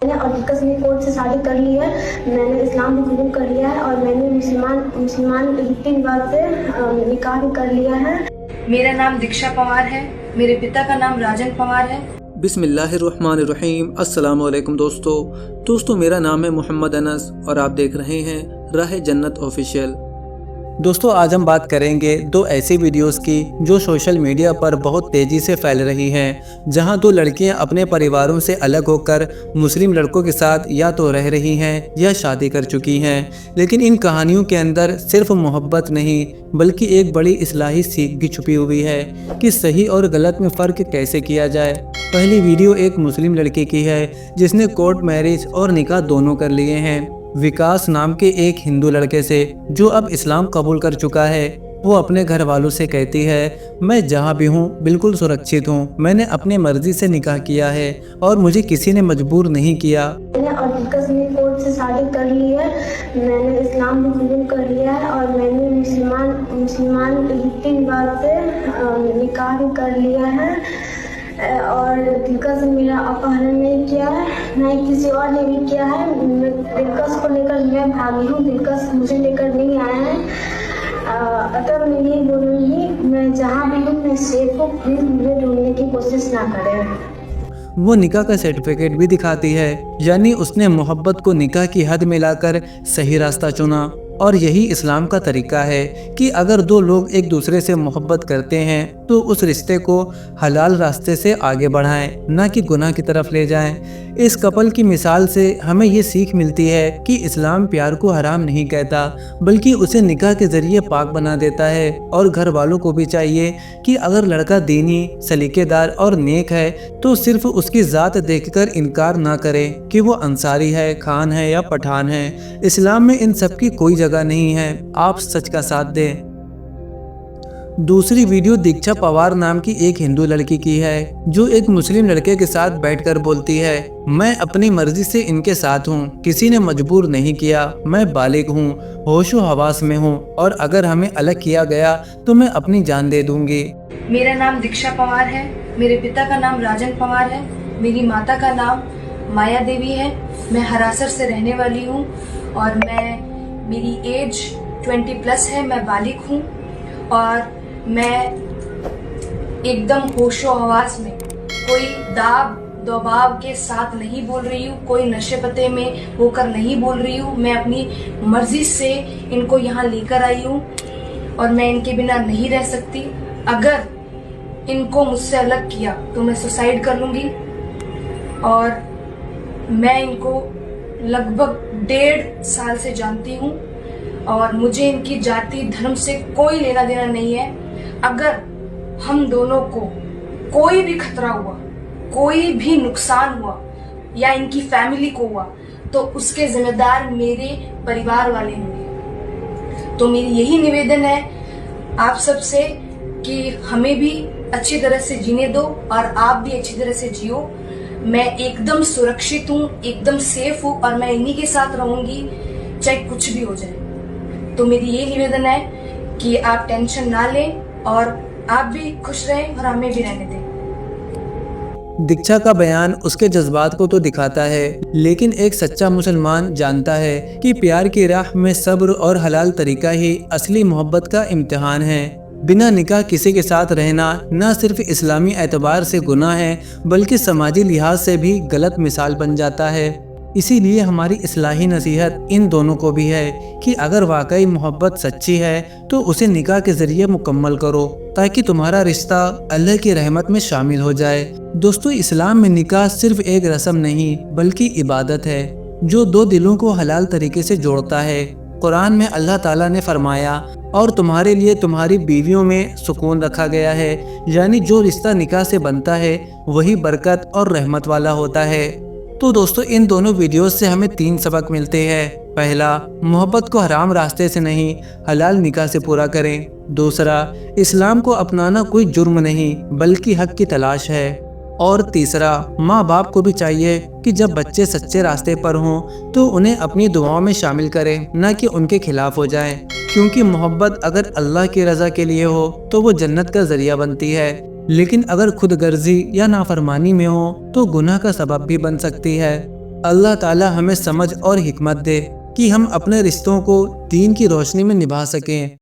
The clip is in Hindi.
मैंने और ने कोर्ट से शादी कर ली है। मैंने इस्लाम भी कबूल कर लिया है और मैंने मुसलमान रीति रिवाज से निकाह भी कर लिया है। मेरा नाम दीक्षा पवार है। मेरे पिता का नाम राजन पवार है। बिस्मिल्लाहिर्रहमानिर्रहीम। अस्सलाम वालेकुम दोस्तों मेरा नाम है मोहम्मद अनस और आप देख रहे हैं राह जन्नत ऑफिशियल। दोस्तों आज हम बात करेंगे दो ऐसी वीडियोस की जो सोशल मीडिया पर बहुत तेज़ी से फैल रही हैं, जहां दो लड़कियां अपने परिवारों से अलग होकर मुस्लिम लड़कों के साथ या तो रह रही हैं या शादी कर चुकी हैं। लेकिन इन कहानियों के अंदर सिर्फ मोहब्बत नहीं बल्कि एक बड़ी इस्लाही सीख भी छुपी हुई है कि सही और गलत में फ़र्क कैसे किया जाए। पहली वीडियो एक मुस्लिम लड़की की है जिसने कोर्ट मैरिज और निकाह दोनों कर लिए हैं। विकास नाम के एक हिंदू लड़के से जो अब इस्लाम कबूल कर चुका है। वो अपने घर वालों से कहती है, मैं जहाँ भी हूँ बिल्कुल सुरक्षित हूँ। मैंने अपनी मर्जी से निकाह किया है और मुझे किसी ने मजबूर नहीं किया। मैंने और ने कोर्ट से शादी कर ली है। मैंने इस्लाम भी कबूल कर लिया है और मैंने मुसलमान रीति रिवाज से निकाह भी कर लिया है। और दिलकश ने मेरा अपहरण नहीं किया है, ना ही किसी और ने भी किया है। दिलकश को लेकर मैं भागी हूँ, दिलकश मुझे लेकर नहीं आया है। अतः मैं यही बोलूँगी, मैं जहाँ भी हूँ मैं सेफ हूँ, प्लीज़ मुझे ढूंढने की कोशिश ना करें। वो निकाह का सर्टिफिकेट भी दिखाती है, यानी उसने मोहब्बत को निकाह की हद में लाकर सही रास्ता चुना। और यही इस्लाम का तरीका है कि अगर दो लोग एक दूसरे से मोहब्बत करते हैं तो उस रिश्ते को हलाल रास्ते से आगे बढ़ाएं, ना कि गुनाह की तरफ ले जाएं। इस कपल की मिसाल से हमें ये सीख मिलती है कि इस्लाम प्यार को हराम नहीं कहता बल्कि उसे निकाह के जरिए पाक बना देता है। और घर वालों को भी चाहिए कि अगर लड़का दीनी, सलीकेदार और नेक है तो सिर्फ उसकी ज़ात देखकर इनकार ना करें कि वो अंसारी है, खान है या पठान है। इस्लाम में इन सब की कोई जगह नहीं है। आप सच का साथ दें। दूसरी वीडियो दीक्षा पवार नाम की एक हिंदू लड़की की है जो एक मुस्लिम लड़के के साथ बैठकर बोलती है, मैं अपनी मर्जी से इनके साथ हूँ, किसी ने मजबूर नहीं किया। मैं बालिग हूँ, होशो हवास में हूँ और अगर हमें अलग किया गया तो मैं अपनी जान दे दूंगी। मेरा नाम दीक्षा पवार है। मेरे पिता का नाम राजन पवार है। मेरी माता का नाम माया देवी है। मैं हरासर से रहने वाली हूँ और मेरी एज 20+ है। मैं बालिग हूँ और मैं एकदम होशो हवास में, कोई दाब दबाव के साथ नहीं बोल रही हूँ, कोई नशे पते में होकर नहीं बोल रही हूँ। मैं अपनी मर्जी से इनको यहाँ लेकर आई हूँ और मैं इनके बिना नहीं रह सकती। अगर इनको मुझसे अलग किया तो मैं सुसाइड कर लूँगी। और मैं इनको लगभग 1.5 साल से जानती हूँ और मुझे इनकी जाति धर्म से कोई लेना देना नहीं है। अगर हम दोनों को कोई भी खतरा हुआ, कोई भी नुकसान हुआ या इनकी फैमिली को हुआ तो उसके जिम्मेदार मेरे परिवार वाले होंगे। तो मेरी यही निवेदन है आप सबसे कि हमें भी अच्छी तरह से जीने दो और आप भी अच्छी तरह से जियो। मैं एकदम सुरक्षित हूँ, एकदम सेफ हूँ और मैं इन्हीं के साथ रहूंगी चाहे कुछ भी हो जाए। तो मेरी ये निवेदन है कि आप टेंशन ना लें और आप भी खुश रहें और हमें भी रहने दें। दीक्षा का बयान उसके जज्बात को तो दिखाता है, लेकिन एक सच्चा मुसलमान जानता है कि प्यार की राह में सब्र और हलाल तरीका ही असली मोहब्बत का इम्तिहान है। बिना निकाह किसी के साथ रहना न सिर्फ इस्लामी एतबार से गुनाह है बल्कि समाजी लिहाज से भी गलत मिसाल बन जाता है। इसीलिए हमारी इस्लाही नसीहत इन दोनों को भी है कि अगर वाकई मोहब्बत सच्ची है तो उसे निकाह के जरिए मुकम्मल करो ताकि तुम्हारा रिश्ता अल्लाह की रहमत में शामिल हो जाए। दोस्तों इस्लाम में निकाह सिर्फ एक रस्म नहीं बल्कि इबादत है जो दो दिलों को हलाल तरीके से जोड़ता है। कुरान में अल्लाह ताला ने फरमाया, और तुम्हारे लिए तुम्हारी बीवियों में सुकून रखा गया है, यानी जो रिश्ता निकाह से बनता है वही बरकत और रहमत वाला होता है। तो दोस्तों इन दोनों वीडियोस से हमें 3 सबक मिलते हैं। पहला, मोहब्बत को हराम रास्ते से नहीं हलाल निकाह से पूरा करें। दूसरा, इस्लाम को अपनाना कोई जुर्म नहीं बल्कि हक की तलाश है। और तीसरा, माँ बाप को भी चाहिए कि जब बच्चे सच्चे रास्ते पर हों तो उन्हें अपनी दुआओं में शामिल करें, न कि उनके खिलाफ हो जाएं। क्योंकि मोहब्बत अगर अल्लाह की रज़ा के लिए हो तो वो जन्नत का जरिया बनती है, लेकिन अगर खुद गर्जी या नाफरमानी में हो तो गुनाह का सबब भी बन सकती है। अल्लाह ताला हमें समझ और हिकमत दे कि हम अपने रिश्तों को दीन की रोशनी में निभा सकें।